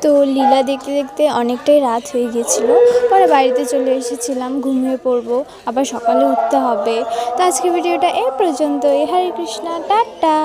তো লীলা দেখতে দেখতে অনেকটাই রাত হয়ে গেছিলো। পরে বাড়িতে চলে এসেছিলাম, ঘুমিয়ে পড়বো, আবার সকালে উঠতে হবে। তো আজকে ভিডিওটা এই পর্যন্তই। হরে কৃষ্ণা, টাটা।